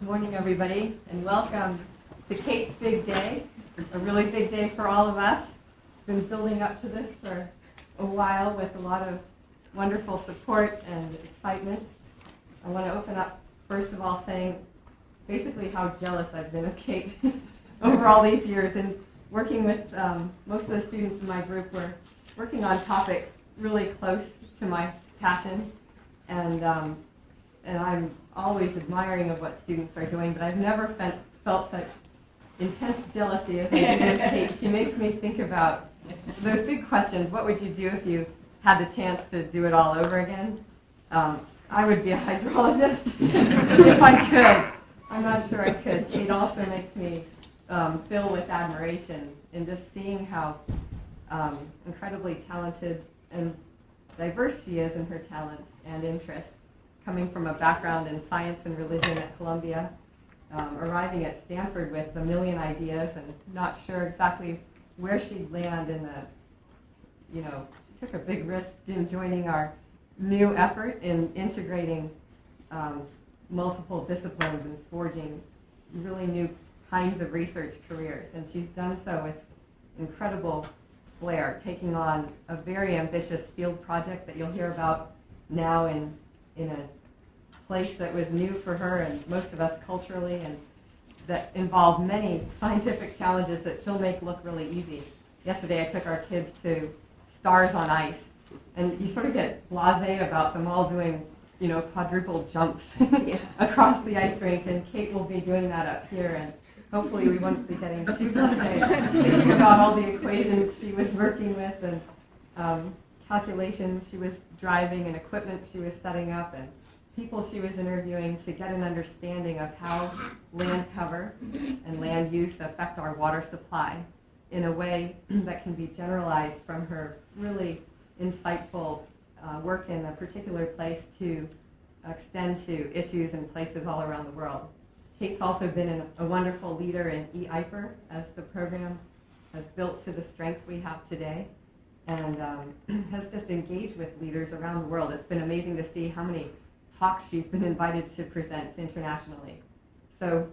Good morning, everybody, and welcome to Kate's big day, a really big day for all of us. Been building up to this for a while with a lot of wonderful support and excitement. I want to open up, first of all, saying basically how jealous I've been of Kate over all these years. And working with most of the students in my group, we're working on topics really close to my passion. And I'm always admiring of what students are doing, but I've never felt such intense jealousy as I do with Kate. She makes me think about those big questions. What would you do if you had the chance to do it all over again? I would be a hydrologist if I could. I'm not sure I could. Kate also makes me fill with admiration in just seeing how incredibly talented and diverse she is in her talents and interests, coming from a background in science and religion at Columbia, arriving at Stanford with a million ideas and not sure exactly where she'd land in the, she took a big risk in joining our new effort in integrating multiple disciplines and forging really new kinds of research careers. And she's done so with incredible flair, taking on a very ambitious field project that you'll hear about now in a place that was new for her and most of us culturally, and that involved many scientific challenges that she'll make look really easy. Yesterday I took our kids to stars on ice, and you sort of get blasé about them all doing, quadruple jumps across the ice rink, and Kate will be doing that up here, and hopefully we won't be getting too blasé thinking about all the equations she was working with and calculations she was driving and equipment she was setting up and people she was interviewing to get an understanding of how land cover and land use affect our water supply in a way that can be generalized from her really insightful work in a particular place to extend to issues in places all around the world. Kate's also been a wonderful leader in E-IPER as the program has built to the strength we have today, and has just engaged with leaders around the world. It's been amazing to see how many talks she's been invited to present internationally. So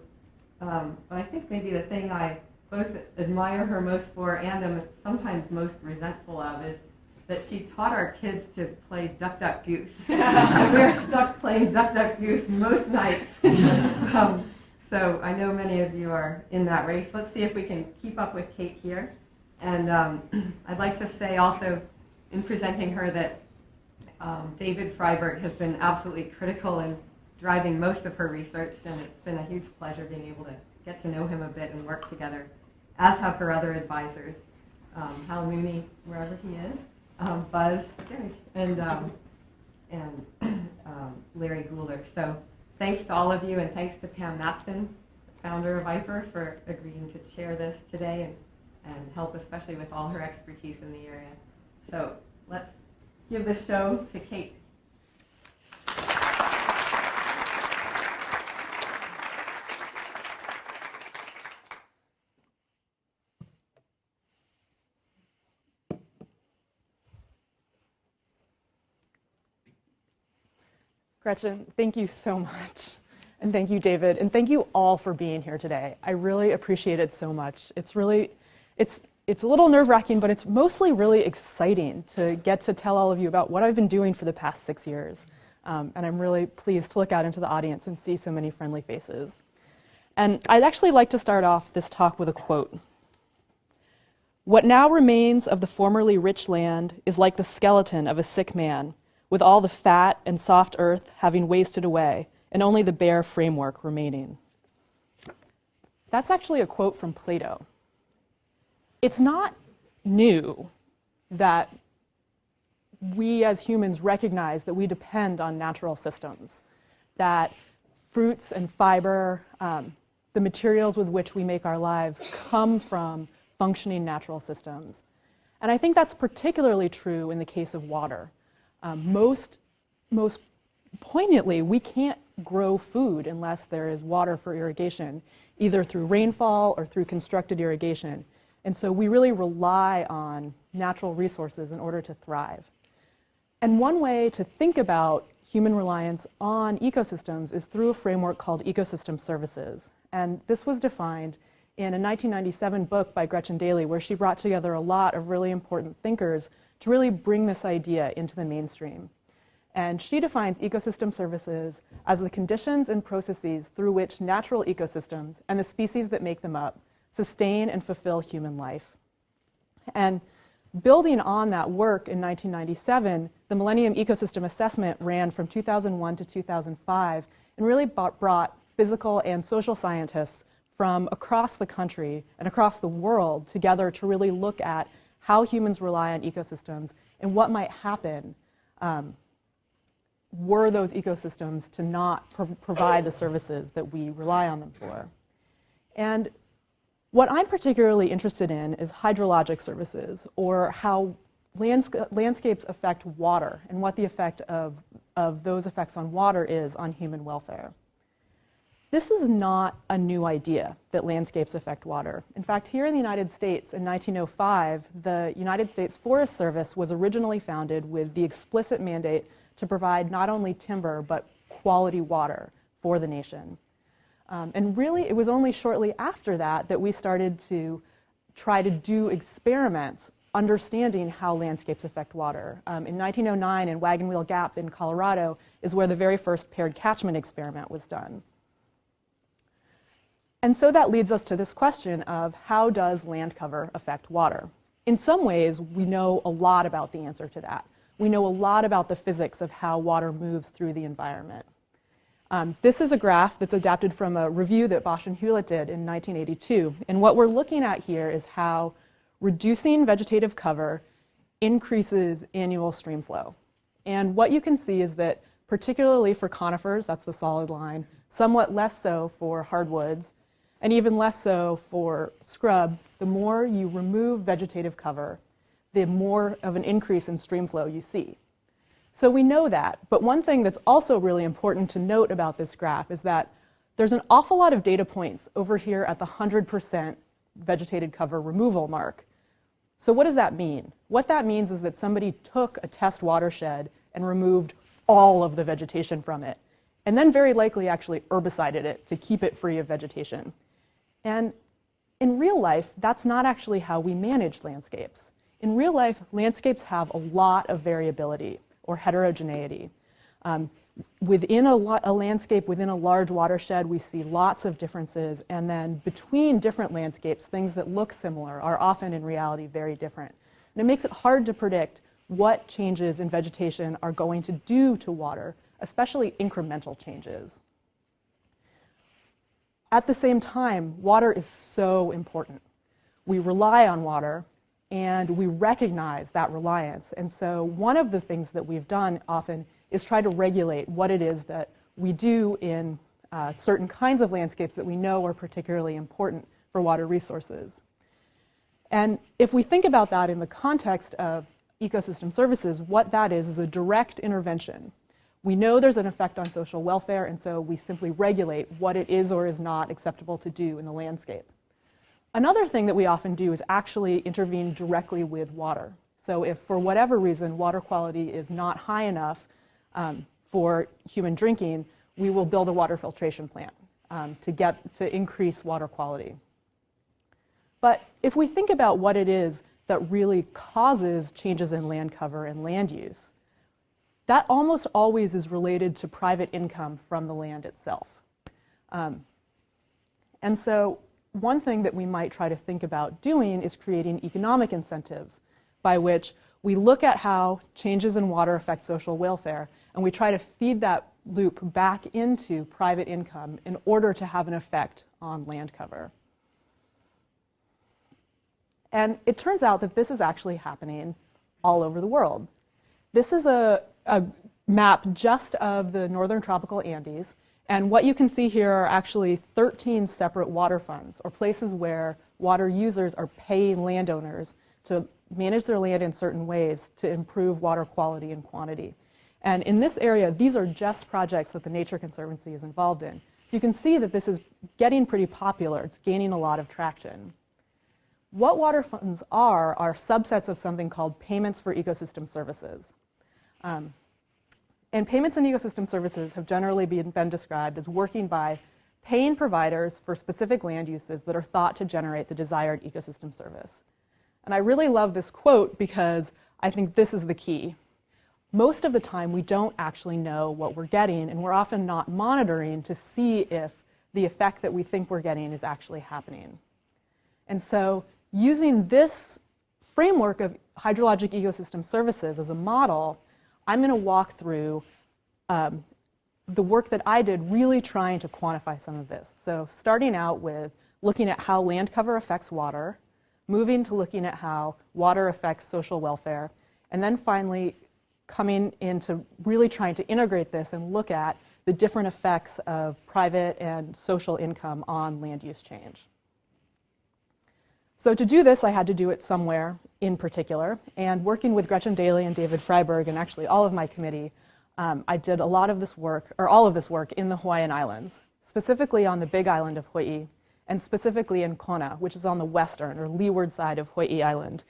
I think maybe the thing I both admire her most for and am sometimes most resentful of is that she taught our kids to play Duck, Duck, Goose. And we're stuck playing Duck, Duck, Goose most nights. So I know many of you are in that race. Let's see if we can keep up with Kate here. And I'd like to say also in presenting her that David Freyberg has been absolutely critical in driving most of her research, and it's been a huge pleasure being able to get to know him a bit and work together, as have her other advisors, Mooney, wherever he is, Buzz, and Larry Goulder. So thanks to all of you, and thanks to Pam Matson, founder of E-IPER, for agreeing to chair this today and help especially with all her expertise in the area. So let's give the show to Kate. Gretchen, thank you so much. And thank you, David. And thank you all for being here today. I really appreciate it so much. It's a little nerve-wracking, but it's mostly really exciting to get to tell all of you about what I've been doing for the past 6 years. And I'm really pleased to look out into the audience and see so many friendly faces. And I'd actually like to start off this talk with a quote. "What now remains of the formerly rich land is like the skeleton of a sick man, with all the fat and soft earth having wasted away, and only the bare framework remaining." That's actually a quote from Plato. It's not new that we as humans recognize that we depend on natural systems, that fruits and fiber, the materials with which we make our lives, come from functioning natural systems. And I think that's particularly true in the case of water. Most poignantly, we can't grow food unless there is water for irrigation, either through rainfall or through constructed irrigation. And so we really rely on natural resources in order to thrive. And one way to think about human reliance on ecosystems is through a framework called ecosystem services. And this was defined in a 1997 book by Gretchen C, where she brought together a lot of really important thinkers to really bring this idea into the mainstream. And she defines ecosystem services as the conditions and processes through which natural ecosystems and the species that make them up sustain and fulfill human life. And building on that work in 1997, the Millennium Ecosystem Assessment ran from 2001 to 2005 and really brought physical and social scientists from across the country and across the world together to really look at how humans rely on ecosystems and what might happen were those ecosystems to not provide the services that we rely on them for. And what I'm particularly interested in is hydrologic services, or how landscapes affect water and what the effect of those effects on water is on human welfare. This is not a new idea that landscapes affect water. In fact, here in the United States in 1905, the United States Forest Service was originally founded with the explicit mandate to provide not only timber, but quality water for the nation. And really, it was only shortly after that that we started to try to do experiments understanding how landscapes affect water. In 1909, in Wagon Wheel Gap in Colorado is where the very first paired catchment experiment was done. And so that leads us to this question of how does land cover affect water? In some ways, we know a lot about the answer to that. We know a lot about the physics of how water moves through the environment. This is a graph that's adapted from a review that Bosch and Hewlett did in 1982. And what we're looking at here is how reducing vegetative cover increases annual stream flow. And what you can see is that particularly for conifers, that's the solid line, somewhat less so for hardwoods, and even less so for scrub, the more you remove vegetative cover, the more of an increase in stream flow you see. So we know that, but one thing that's also really important to note about this graph is that there's an awful lot of data points over here at the 100% vegetated cover removal mark. So what does that mean? What that means is that somebody took a test watershed and removed all of the vegetation from it, and then very likely actually herbicided it to keep it free of vegetation. And in real life, that's not actually how we manage landscapes. In real life, landscapes have a lot of variability or heterogeneity. Within a landscape, within a large watershed, we see lots of differences, and then between different landscapes, things that look similar are often in reality very different. And it makes it hard to predict what changes in vegetation are going to do to water, especially incremental changes. At the same time, water is so important. We rely on water, and we recognize that reliance. And so one of the things that we've done often is try to regulate what it is that we do in certain kinds of landscapes that we know are particularly important for water resources. And if we think about that in the context of ecosystem services, what that is a direct intervention. We know there's an effect on social welfare, and so we simply regulate what it is or is not acceptable to do in the landscape. Another thing that we often do is actually intervene directly with water. So if for whatever reason water quality is not high enough for human drinking, we will build a water filtration plant to increase water quality. But if we think about what it is that really causes changes in land cover and land use, that almost always is related to private income from the land itself. And so one thing that we might try to think about doing is creating economic incentives by which we look at how changes in water affect social welfare, and we try to feed that loop back into private income in order to have an effect on land cover. And it turns out that this is actually happening all over the world. This is a map just of the northern tropical Andes, and what you can see here are actually 13 separate water funds, or places where water users are paying landowners to manage their land in certain ways to improve water quality and quantity. And in this area, these are just projects that the Nature Conservancy is involved in. So you can see that this is getting pretty popular. It's gaining a lot of traction. What water funds are subsets of something called payments for ecosystem services. And payments and ecosystem services have generally been described as working by paying providers for specific land uses that are thought to generate the desired ecosystem service. And I really love this quote because I think this is the key. Most of the time, we don't actually know what we're getting, and we're often not monitoring to see if the effect that we think we're getting is actually happening. And so using this framework of hydrologic ecosystem services as a model, I'm going to walk through the work that I did really trying to quantify some of this. So starting out with looking at how land cover affects water, moving to looking at how water affects social welfare, and then finally coming into really trying to integrate this and look at the different effects of private and social income on land use change. So to do this, I had to do it somewhere in particular, and working with Gretchen Daly and David Freyberg, and actually all of my committee, I did a lot of this work, or all of this work, in the Hawaiian Islands, specifically on the Big Island of Hawaii, and specifically in Kona, which is on the western or leeward side of Hawaii Island.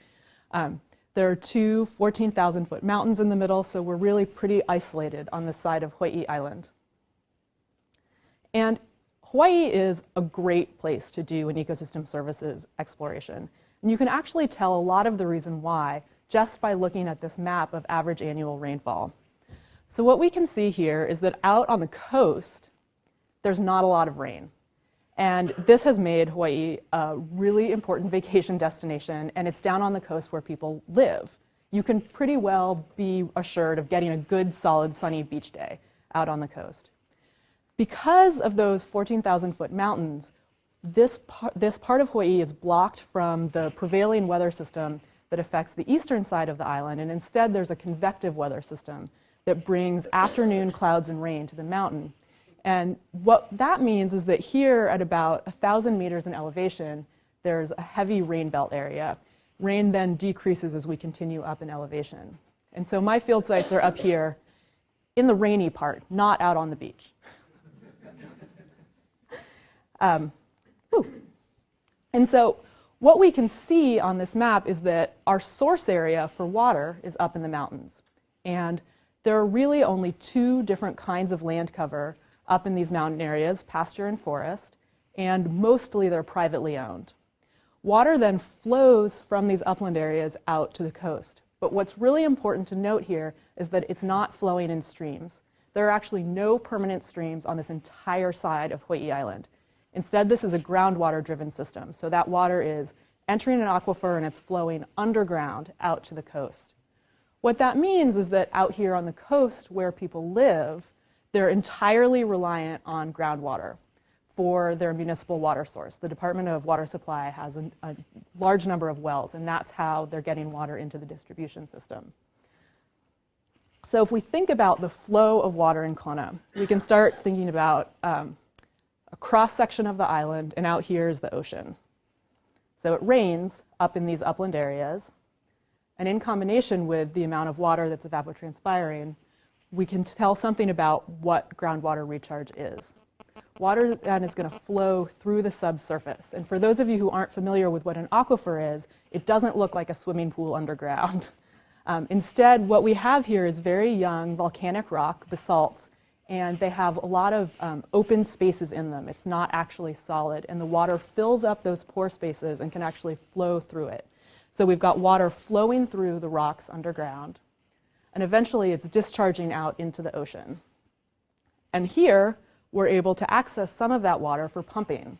There are two 14,000-foot mountains in the middle, so we're really pretty isolated on the side of Hawaii Island. And Hawaii is a great place to do an ecosystem services exploration. And you can actually tell a lot of the reason why just by looking at this map of average annual rainfall. So what we can see here is that out on the coast, there's not a lot of rain. And this has made Hawaii a really important vacation destination, and it's down on the coast where people live. You can pretty well be assured of getting a good, solid, sunny beach day out on the coast. Because of those 14,000-foot mountains, this part of Hawaii is blocked from the prevailing weather system that affects the eastern side of the island, and instead there's a convective weather system that brings afternoon clouds and rain to the mountain. And what that means is that here at about 1,000 meters in elevation, there's a heavy rain belt area. Rain then decreases as we continue up in elevation. And so my field sites are up here in the rainy part, not out on the beach. And so what we can see on this map is that our source area for water is up in the mountains. And there are really only two different kinds of land cover up in these mountain areas, pasture and forest, and mostly they're privately owned. Water then flows from these upland areas out to the coast. But what's really important to note here is that it's not flowing in streams. There are actually no permanent streams on this entire side of Hawaii Island. Instead, this is a groundwater-driven system. So that water is entering an aquifer and it's flowing underground out to the coast. What that means is that out here on the coast where people live, they're entirely reliant on groundwater for their municipal water source. The Department of Water Supply has a large number of wells, and that's how they're getting water into the distribution system. So if we think about the flow of water in Kona, we can start thinking about a cross-section of the island, and out here is the ocean. So it rains up in these upland areas, and in combination with the amount of water that's evapotranspiring, we can tell something about what groundwater recharge is. Water then is going to flow through the subsurface. And for those of you who aren't familiar with what an aquifer is, it doesn't look like a swimming pool underground. Instead, what we have here is very young volcanic rock, basalts, and they have a lot of open spaces in them. It's not actually solid, and the water fills up those pore spaces and can actually flow through it. So we've got water flowing through the rocks underground, and eventually it's discharging out into the ocean. And here, we're able to access some of that water for pumping.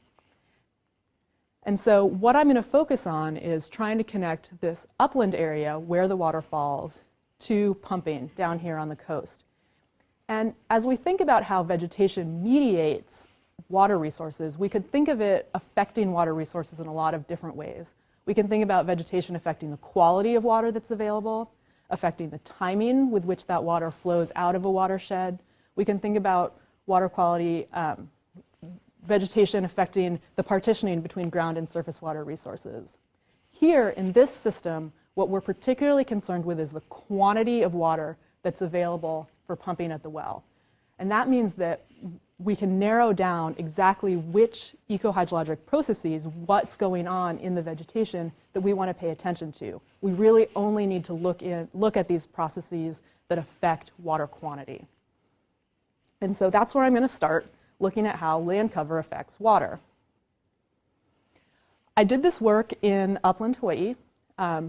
And so what I'm going to focus on is trying to connect this upland area where the water falls to pumping down here on the coast. And as we think about how vegetation mediates water resources, we could think of it affecting water resources in a lot of different ways. We can think about vegetation affecting the quality of water that's available, affecting the timing with which that water flows out of a watershed. We can think about water quality, vegetation affecting the partitioning between ground and surface water resources. Here in this system, what we're particularly concerned with is the quantity of water that's available for pumping at the well. And that means that we can narrow down exactly which ecohydrologic processes, what's going on in the vegetation that we want to pay attention to. We really only need to look at these processes that affect water quantity. And so that's where I'm going to start, looking at how land cover affects water. I did this work in upland Hawaii. I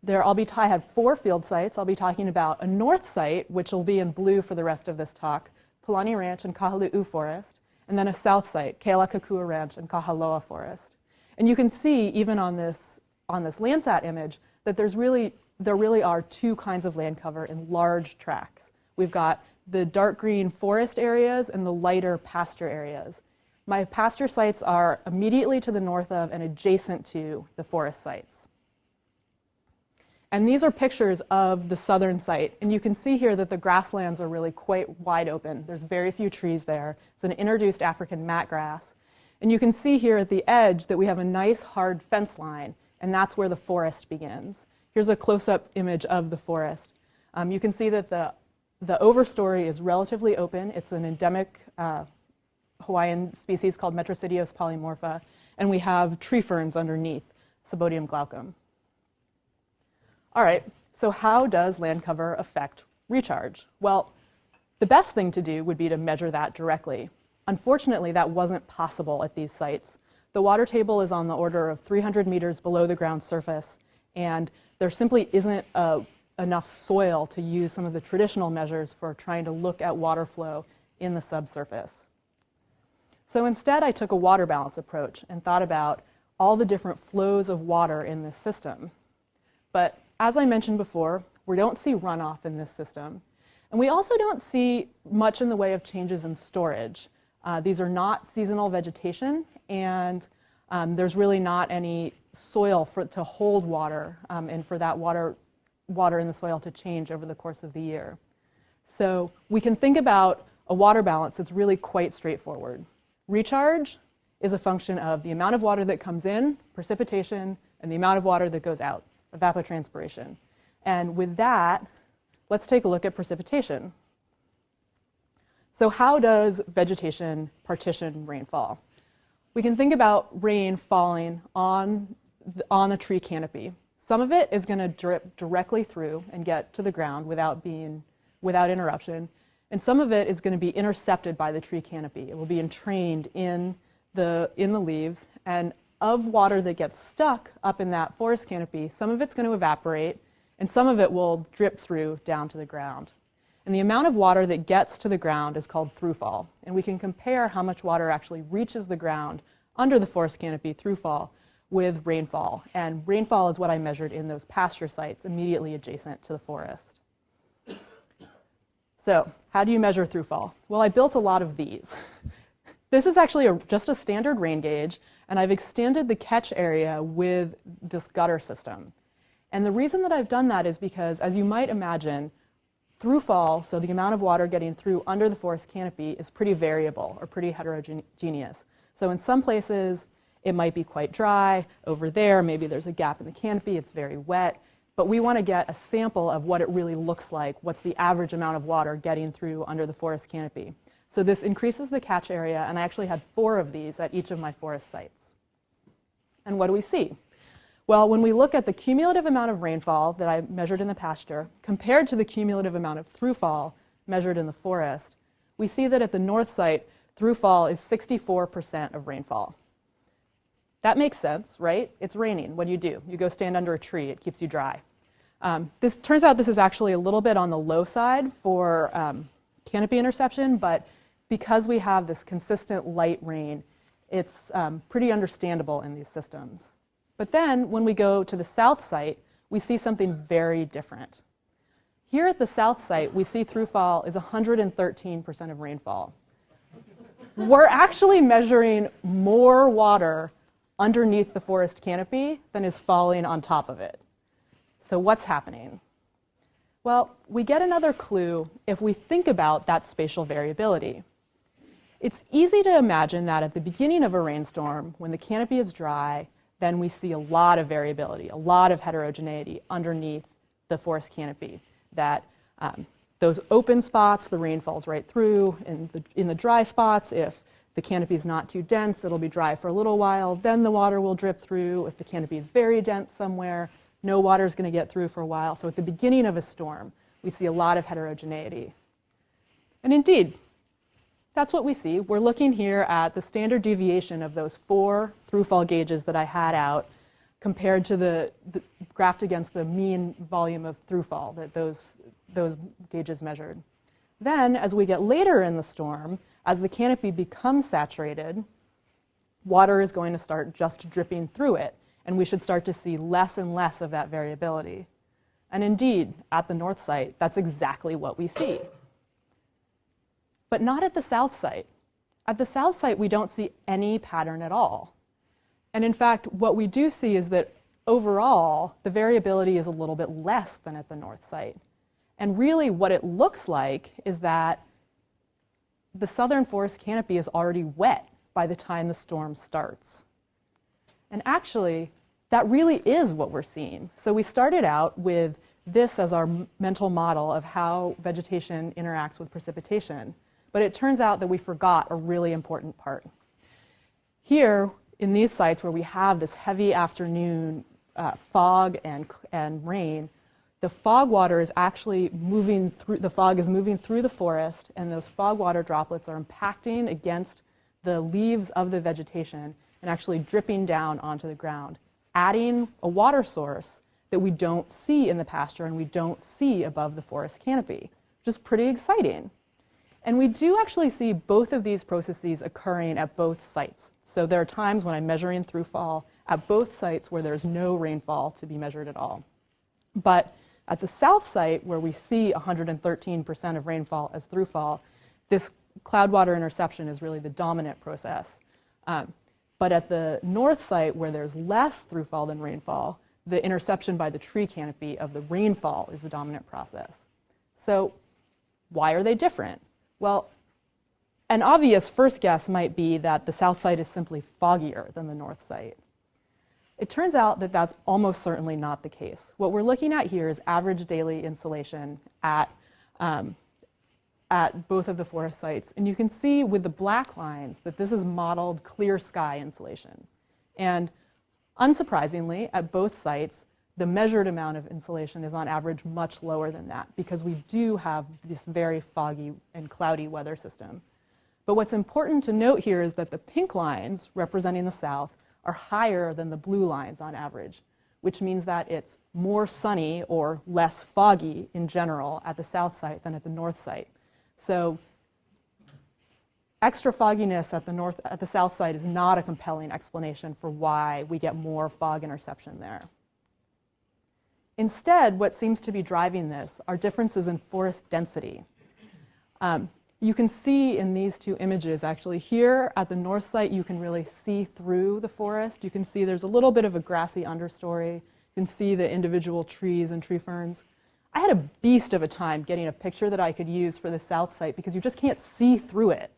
had 4 field sites. I'll be talking about a north site, which will be in blue for the rest of this talk, Palani Ranch and Kahalu'u Forest, and then a south site, Kealakekua Ranch and Kahaloa Forest. And you can see, even on this Landsat image, that there really are 2 kinds of land cover in large tracts. We've got the dark green forest areas and the lighter pasture areas. My pasture sites are immediately to the north of and adjacent to the forest sites. And these are pictures of the southern site. And you can see here that the grasslands are really quite wide open. There's very few trees there. It's an introduced African mat grass. And you can see here at the edge that we have a nice hard fence line, and that's where the forest begins. Here's a close-up image of the forest. You can see that the overstory is relatively open. It's an endemic Hawaiian species called Metrosidios polymorpha, and we have tree ferns underneath, Sabodium glaucum. All right, so how does land cover affect recharge? Well, the best thing to do would be to measure that directly. Unfortunately, that wasn't possible at these sites. The water table is on the order of 300 meters below the ground surface, and there simply isn't enough soil to use some of the traditional measures for trying to look at water flow in the subsurface. So instead, I took a water balance approach and thought about all the different flows of water in this system. But as I mentioned before, we don't see runoff in this system. And we also don't see much in the way of changes in storage. These are not seasonal vegetation, and there's really not any soil to hold water and for that water in the soil to change over the course of the year. So we can think about a water balance that's really quite straightforward. Recharge is a function of the amount of water that comes in, precipitation, and the amount of water that goes out, evapotranspiration. And with that, let's take a look at precipitation. So how does vegetation partition rainfall? We can think about rain falling on the tree canopy. Some of it is going to drip directly through and get to the ground without interruption. And some of it is going to be intercepted by the tree canopy. It will be entrained in the leaves. And of water that gets stuck up in that forest canopy, some of it's going to evaporate, and some of it will drip through down to the ground. And the amount of water that gets to the ground is called throughfall. And we can compare how much water actually reaches the ground under the forest canopy throughfall with rainfall. And rainfall is what I measured in those pasture sites immediately adjacent to the forest. So how do you measure throughfall? Well, I built a lot of these. This is actually just a standard rain gauge, and I've extended the catch area with this gutter system. And the reason that I've done that is because, as you might imagine, throughfall, so the amount of water getting through under the forest canopy, is pretty variable or pretty heterogeneous. So in some places, it might be quite dry. Over there, maybe there's a gap in the canopy, it's very wet. But we want to get a sample of what it really looks like, what's the average amount of water getting through under the forest canopy. So this increases the catch area, and I actually had 4 of these at each of my forest sites. And what do we see? Well, when we look at the cumulative amount of rainfall that I measured in the pasture compared to the cumulative amount of throughfall measured in the forest, we see that at the north site, throughfall is 64% of rainfall. That makes sense, right? It's raining. What do? You go stand under a tree. It keeps you dry. This turns out this is actually a little bit on the low side for canopy interception, but because we have this consistent light rain, it's pretty understandable in these systems. But then when we go to the south site, we see something very different. Here at the south site, we see throughfall is 113% of rainfall. We're actually measuring more water underneath the forest canopy than is falling on top of it. So what's happening? Well, we get another clue if we think about that spatial variability. It's easy to imagine that at the beginning of a rainstorm, when the canopy is dry, then we see a lot of variability, a lot of heterogeneity underneath the forest canopy. That those open spots, the rain falls right through. In the dry spots, if the canopy is not too dense, it'll be dry for a little while. Then the water will drip through. If the canopy is very dense somewhere, no water is going to get through for a while. So at the beginning of a storm, We see a lot of heterogeneity. And indeed, that's what we see. We're looking here at the standard deviation of those 4 through-fall gauges that I had out compared to the graphed against the mean volume of through-fall that those gauges measured. Then, as we get later in the storm, as the canopy becomes saturated, water is going to start just dripping through it, and we should start to see less and less of that variability. And indeed, at the north site, that's exactly what we see. But not at the south site. At the south site, we don't see any pattern at all. And in fact, what we do see is that overall, the variability is a little bit less than at the north site. And really what it looks like is that the southern forest canopy is already wet by the time the storm starts. And actually, that really is what we're seeing. So we started out with this as our mental model of how vegetation interacts with precipitation. But it turns out that we forgot a really important part. Here, in these sites where we have this heavy afternoon fog and rain, the fog water is actually moving through, the fog is moving through the forest, and those fog water droplets are impacting against the leaves of the vegetation and actually dripping down onto the ground, adding a water source that we don't see in the pasture and we don't see above the forest canopy, which is pretty exciting. And we do actually see both of these processes occurring at both sites. So there are times when I'm measuring through-fall at both sites where there's no rainfall to be measured at all. But at the south site, where we see 113% of rainfall as through-fall, this cloud water interception is really the dominant process. But at the north site, where there's less through-fall than rainfall, the interception by the tree canopy of the rainfall is the dominant process. So why are they different? Well, an obvious first guess might be that the south site is simply foggier than the north site. It turns out that that's almost certainly not the case. What we're looking at here is average daily insolation at both of the forest sites. And you can see with the black lines that this is modeled clear sky insolation. And unsurprisingly, at both sites, the measured amount of insolation is on average much lower than that because we do have this very foggy and cloudy weather system. But what's important to note here is that the pink lines representing the south are higher than the blue lines on average, which means that it's more sunny or less foggy in general at the south site than at the north site. So extra fogginess at the south site is not a compelling explanation for why we get more fog interception there. Instead, what seems to be driving this are differences in forest density. You can see in these two images, actually, here at the north site, you can really see through the forest. You can see there's a little bit of a grassy understory. You can see the individual trees and tree ferns. I had a beast of a time getting a picture that I could use for the south site because you just can't see through it.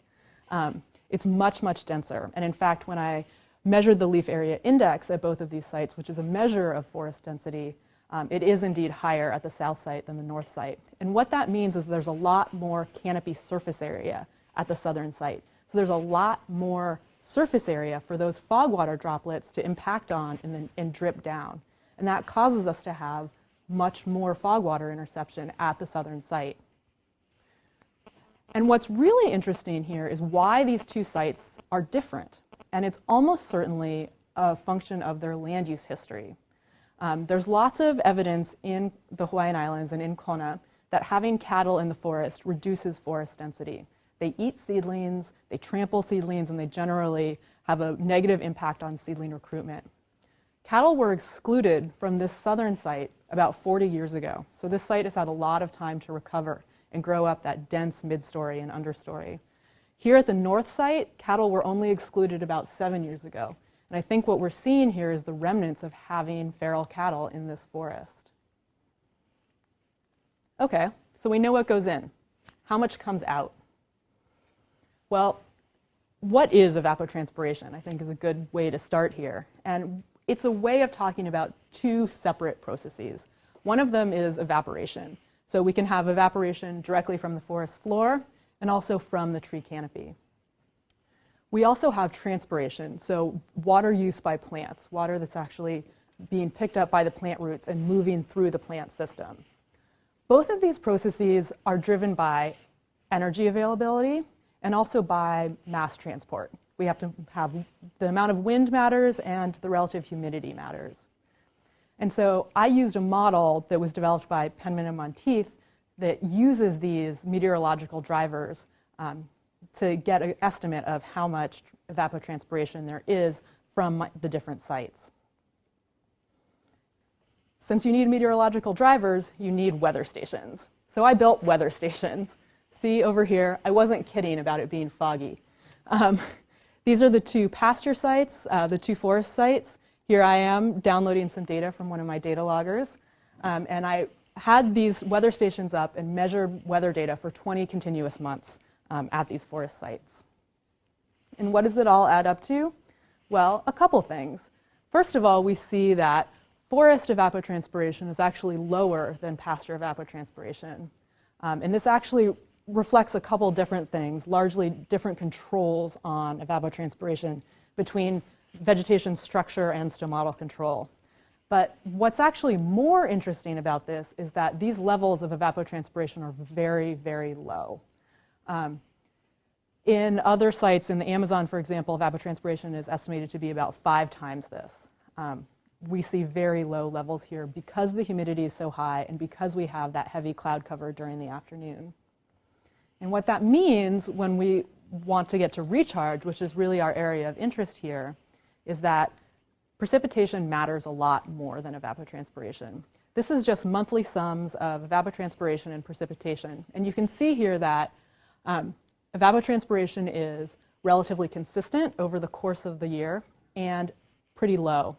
It's much, much denser. And in fact, when I measured the leaf area index at both of these sites, which is a measure of forest density, it is indeed higher at the south site than the north site. And what that means is there's a lot more canopy surface area at the southern site. So there's a lot more surface area for those fog water droplets to impact on and drip down. And that causes us to have much more fog water interception at the southern site. And what's really interesting here is why these two sites are different. And it's almost certainly a function of their land use history. There's lots of evidence in the Hawaiian Islands and in Kona that having cattle in the forest reduces forest density. They eat seedlings, they trample seedlings, and they generally have a negative impact on seedling recruitment. Cattle were excluded from this southern site about 40 years ago. So this site has had a lot of time to recover and grow up that dense mid-story and understory. Here at the north site, cattle were only excluded about 7 years ago. And I think what we're seeing here is the remnants of having feral cattle in this forest. Okay, so we know what goes in. How much comes out? Well, what is evapotranspiration, I think, is a good way to start here. And it's a way of talking about two separate processes. One of them is evaporation. So we can have evaporation directly from the forest floor and also from the tree canopy. We also have transpiration, so water use by plants, water that's actually being picked up by the plant roots and moving through the plant system. Both of these processes are driven by energy availability and also by mass transport. We have to have the amount of wind matters and the relative humidity matters. And so I used a model that was developed by Penman and Monteith that uses these meteorological drivers to get an estimate of how much evapotranspiration there is from the different sites. Since you need meteorological drivers, you need weather stations. So I built weather stations. See over here, I wasn't kidding about it being foggy. These are the two pasture sites, the two forest sites. Here I am downloading some data from one of my data loggers. And I had these weather stations up and measured weather data for 20 continuous months at these forest sites. And what does it all add up to? Well, a couple things. First of all, we see that forest evapotranspiration is actually lower than pasture evapotranspiration. And this actually reflects a couple different things, largely different controls on evapotranspiration between vegetation structure and stomatal control. But what's actually more interesting about this is that these levels of evapotranspiration are very, very low. In other sites, in the Amazon, for example, evapotranspiration is estimated to be about 5 times this. We see very low levels here because the humidity is so high and because we have that heavy cloud cover during the afternoon. And what that means when we want to get to recharge, which is really our area of interest here, is that precipitation matters a lot more than evapotranspiration. This is just monthly sums of evapotranspiration and precipitation. And you can see here that evapotranspiration is relatively consistent over the course of the year and pretty low.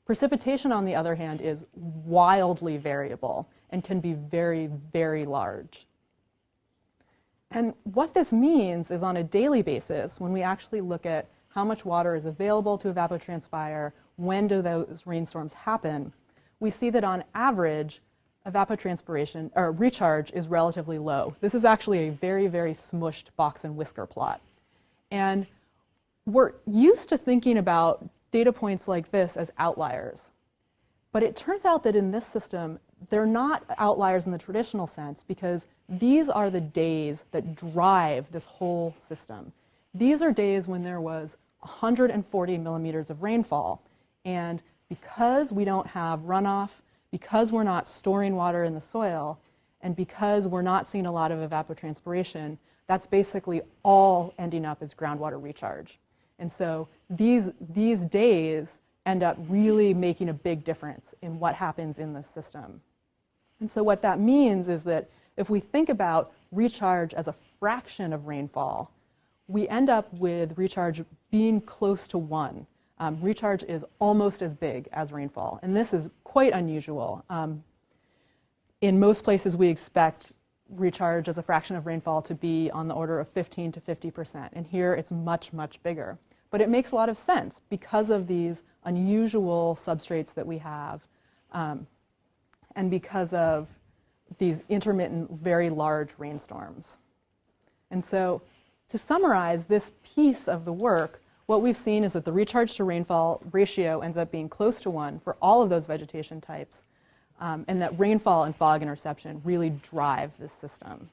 Precipitation, on the other hand, is wildly variable and can be very, very large. And what this means is on a daily basis, when we actually look at how much water is available to evapotranspire, when do those rainstorms happen, we see that on average, evapotranspiration, or recharge, is relatively low. This is actually a very, very smushed box and whisker plot. And we're used to thinking about data points like this as outliers. But it turns out that in this system, they're not outliers in the traditional sense because these are the days that drive this whole system. These are days when there was 140 millimeters of rainfall. And because we don't have runoff, because we're not storing water in the soil, and because we're not seeing a lot of evapotranspiration, that's basically all ending up as groundwater recharge. And so these days end up really making a big difference in what happens in the system. And so what that means is that if we think about recharge as a fraction of rainfall, we end up with recharge being close to 1. Recharge is almost as big as rainfall, and this is quite unusual. In most places, we expect recharge as a fraction of rainfall to be on the order of 15 to 50%, and here it's much, much bigger. But it makes a lot of sense because of these unusual substrates that we have, and because of these intermittent, very large rainstorms. And so, to summarize this piece of the work, what we've seen is that the recharge to rainfall ratio ends up being close to 1 for all of those vegetation types, and that rainfall and fog interception really drive this system.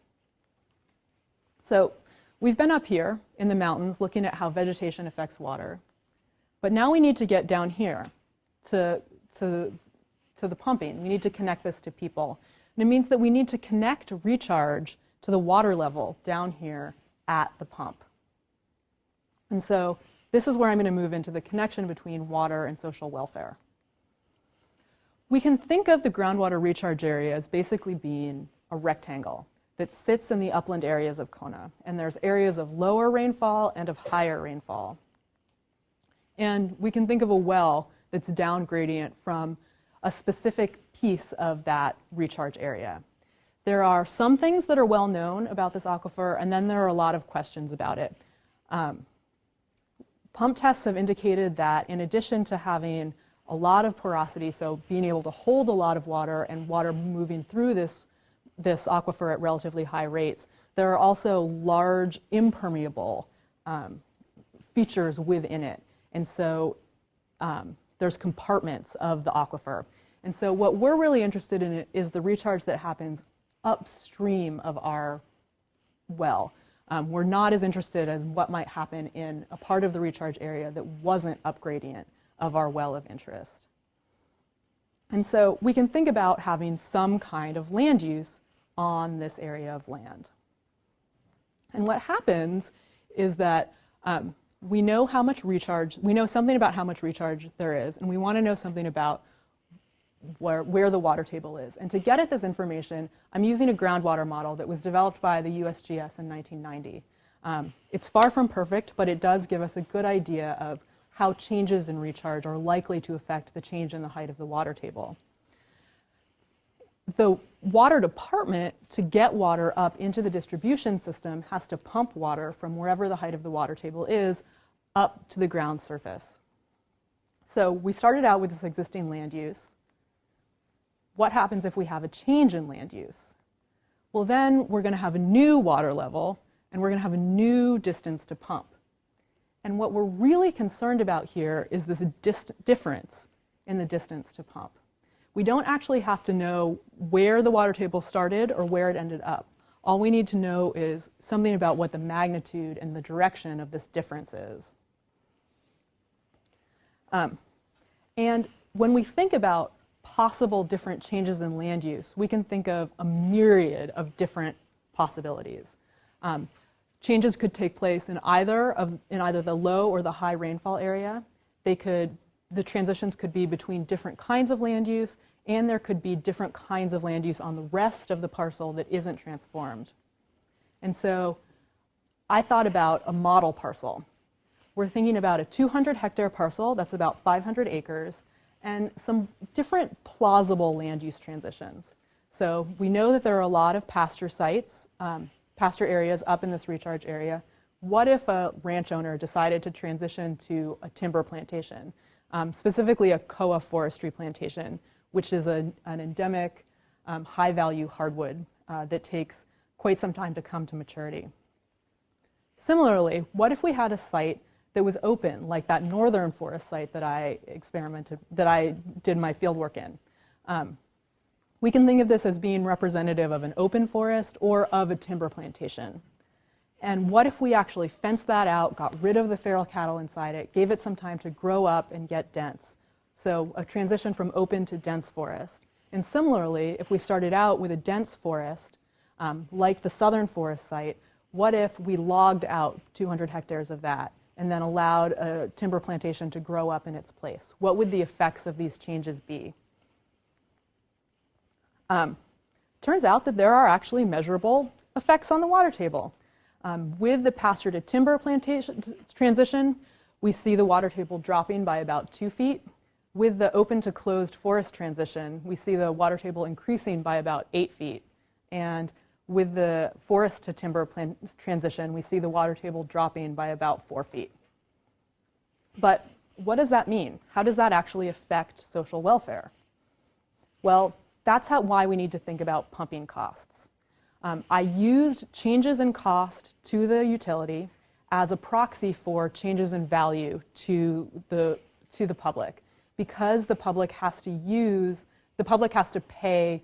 So we've been up here in the mountains looking at how vegetation affects water, but now we need to get down here to the pumping. We need to connect this to people. And it means that we need to connect recharge to the water level down here at the pump. And so this is where I'm going to move into the connection between water and social welfare. We can think of the groundwater recharge area as basically being a rectangle that sits in the upland areas of Kona. And there's areas of lower rainfall and of higher rainfall. And we can think of a well that's down gradient from a specific piece of that recharge area. There are some things that are well known about this aquifer, and then there are a lot of questions about it. Pump tests have indicated that in addition to having a lot of porosity, so being able to hold a lot of water and water moving through this aquifer at relatively high rates, there are also large impermeable features within it. And so there's compartments of the aquifer. And so what we're really interested in is the recharge that happens upstream of our well. We're not as interested in what might happen in a part of the recharge area that wasn't up gradient of our well of interest. And so we can think about having some kind of land use on this area of land. And what happens is that we know how much recharge, we know something about how much recharge there is, and we want to know something about where the water table is. And to get at this information, I'm using a groundwater model that was developed by the USGS in 1990. It's far from perfect, but it does give us a good idea of how changes in recharge are likely to affect the change in the height of the water table. The water department, to get water up into the distribution system, has to pump water from wherever the height of the water table is up to the ground surface. So we started out with this existing land use. What happens if we have a change in land use? Well, then we're going to have a new water level, and we're going to have a new distance to pump. And what we're really concerned about here is this difference in the distance to pump. We don't actually have to know where the water table started or where it ended up. All we need to know is something about what the magnitude and the direction of this difference is. And when we think about possible different changes in land use, we can think of a myriad of different possibilities. Changes could take place in either the low or the high rainfall area. The transitions could be between different kinds of land use, and there could be different kinds of land use on the rest of the parcel that isn't transformed. And so I thought about a model parcel. We're thinking about a 200-hectare parcel that's about 500 acres, and some different plausible land use transitions. So we know that there are a lot of pasture sites, pasture areas up in this recharge area. What if a ranch owner decided to transition to a timber plantation, specifically a koa forestry plantation, which is an endemic high-value hardwood that takes quite some time to come to maturity? Similarly, what if we had a site that was open, like that northern forest site that I did my field work in? We can think of this as being representative of an open forest or of a timber plantation. And what if we actually fenced that out, got rid of the feral cattle inside it, gave it some time to grow up and get dense? So a transition from open to dense forest. And similarly, if we started out with a dense forest, like the southern forest site, what if we logged out 200 hectares of that and then allowed a timber plantation to grow up in its place? What would the effects of these changes be? Turns out that there are actually measurable effects on the water table. With the pasture to timber plantation transition, we see the water table dropping by about 2 feet. With the open to closed forest transition, we see the water table increasing by about 8 feet. And with the forest to timber transition, we see the water table dropping by about 4 feet. But what does that mean? How does that actually affect social welfare? Well, that's why we need to think about pumping costs. I used changes in cost to the utility as a proxy for changes in value to the public, because the public has to pay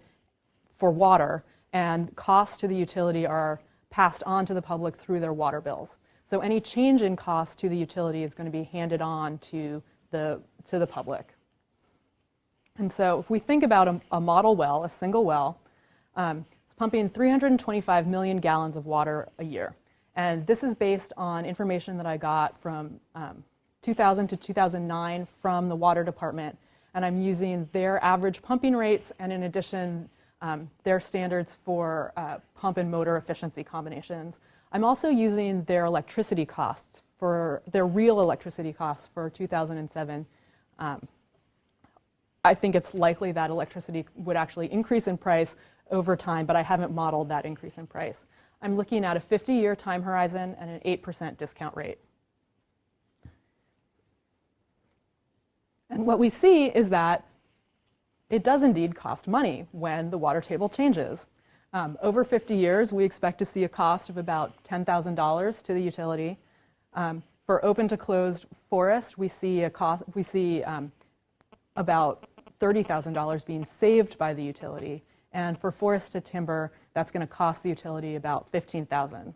for water, and costs to the utility are passed on to the public through their water bills. So any change in cost to the utility is going to be handed on to the public. And so if we think about a model well, a single well, it's pumping 325 million gallons of water a year. And this is based on information that I got from 2000 to 2009 from the water department. And I'm using their average pumping rates, and in addition, their standards for pump and motor efficiency combinations. I'm also using their electricity costs, for their real electricity costs for 2007. I think it's likely that electricity would actually increase in price over time, but I haven't modeled that increase in price. I'm looking at a 50-year time horizon and an 8% discount rate. And what we see is that it does indeed cost money when the water table changes. Over 50 years, we expect to see a cost of about $10,000 to the utility. For open to closed forest, we see about $30,000 being saved by the utility. And for forest to timber, that's going to cost the utility about $15,000.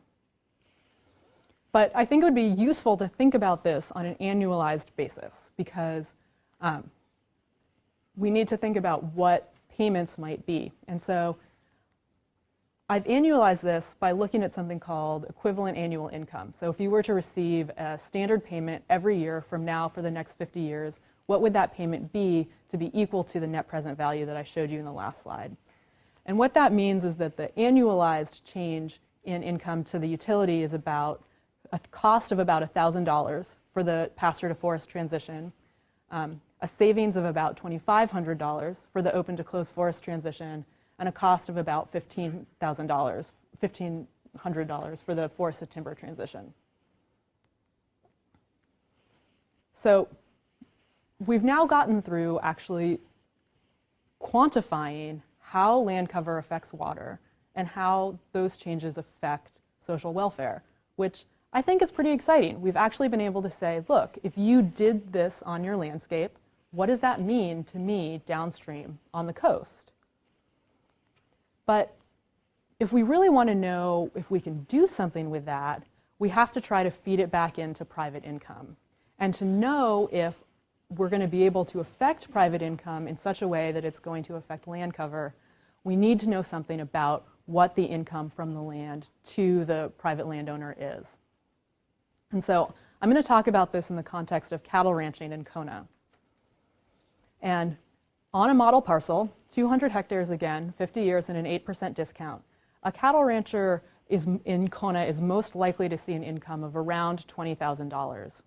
But I think it would be useful to think about this on an annualized basis, because we need to think about what payments might be. And so I've annualized this by looking at something called equivalent annual income. So if you were to receive a standard payment every year from now for the next 50 years, what would that payment be to be equal to the net present value that I showed you in the last slide? And what that means is that the annualized change in income to the utility is about a cost of about $1,000 for the pasture to forest transition, a savings of about $2,500 for the open to closed forest transition, and a cost of about $1,500 for the forest to timber transition. So we've now gotten through actually quantifying how land cover affects water and how those changes affect social welfare, which I think is pretty exciting. We've actually been able to say, look, if you did this on your landscape, what does that mean to me downstream on the coast? But if we really want to know if we can do something with that, we have to try to feed it back into private income. And to know if we're going to be able to affect private income in such a way that it's going to affect land cover, we need to know something about what the income from the land to the private landowner is. And so I'm going to talk about this in the context of cattle ranching in Kona. And on a model parcel, 200 hectares again, 50 years and an 8% discount, a cattle rancher in Kona is most likely to see an income of around $20,000.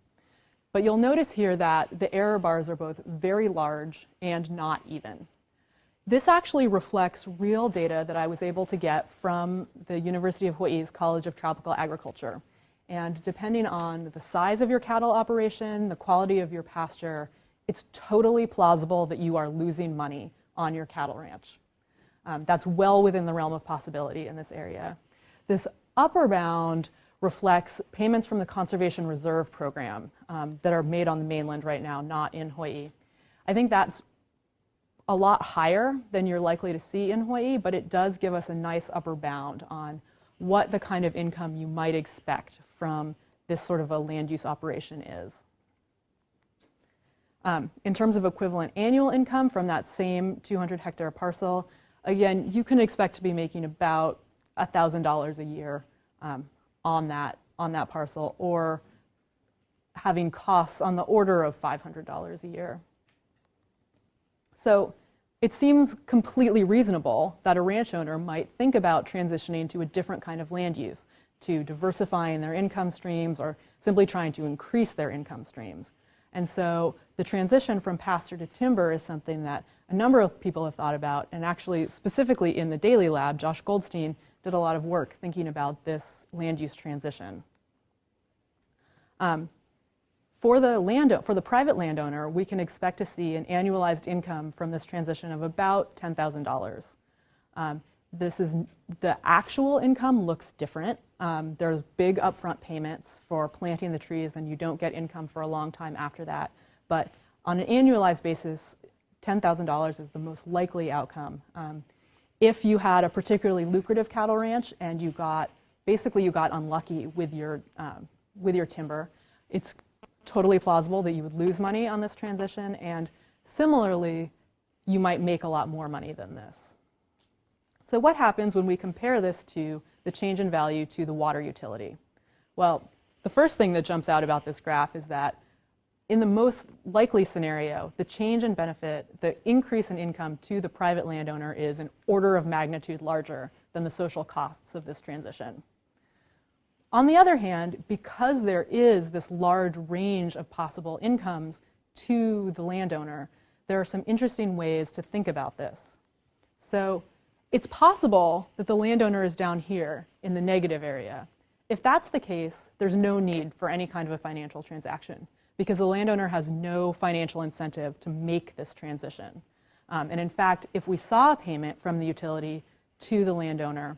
But you'll notice here that the error bars are both very large and not even. This actually reflects real data that I was able to get from the University of Hawaii's College of Tropical Agriculture. And depending on the size of your cattle operation, the quality of your pasture, it's totally plausible that you are losing money on your cattle ranch. That's well within the realm of possibility in this area. This upper bound reflects payments from the Conservation Reserve Program that are made on the mainland right now, not in Hawaii. I think that's a lot higher than you're likely to see in Hawaii, but it does give us a nice upper bound on what the kind of income you might expect from this sort of a land use operation is. In terms of equivalent annual income from that same 200 hectare parcel, again, you can expect to be making about $1,000 a year on that parcel, or having costs on the order of $500 a year. So it seems completely reasonable that a ranch owner might think about transitioning to a different kind of land use, to diversifying their income streams or simply trying to increase their income streams. And so the transition from pasture to timber is something that a number of people have thought about, and actually specifically in the Daily Lab, Josh Goldstein did a lot of work thinking about this land use transition. For the private landowner, we can expect to see an annualized income from this transition of about $10,000. The actual income looks different. There's big upfront payments for planting the trees, and you don't get income for a long time after that. But on an annualized basis, $10,000 is the most likely outcome. If you had a particularly lucrative cattle ranch and you got unlucky with your timber, it's totally plausible that you would lose money on this transition, and similarly, you might make a lot more money than this. So what happens when we compare this to the change in value to the water utility? Well, the first thing that jumps out about this graph is that in the most likely scenario, the change in benefit, the increase in income to the private landowner is an order of magnitude larger than the social costs of this transition. On the other hand, because there is this large range of possible incomes to the landowner, there are some interesting ways to think about this. So it's possible that the landowner is down here in the negative area. If that's the case, there's no need for any kind of a financial transaction, because the landowner has no financial incentive to make this transition. And in fact, if we saw a payment from the utility to the landowner,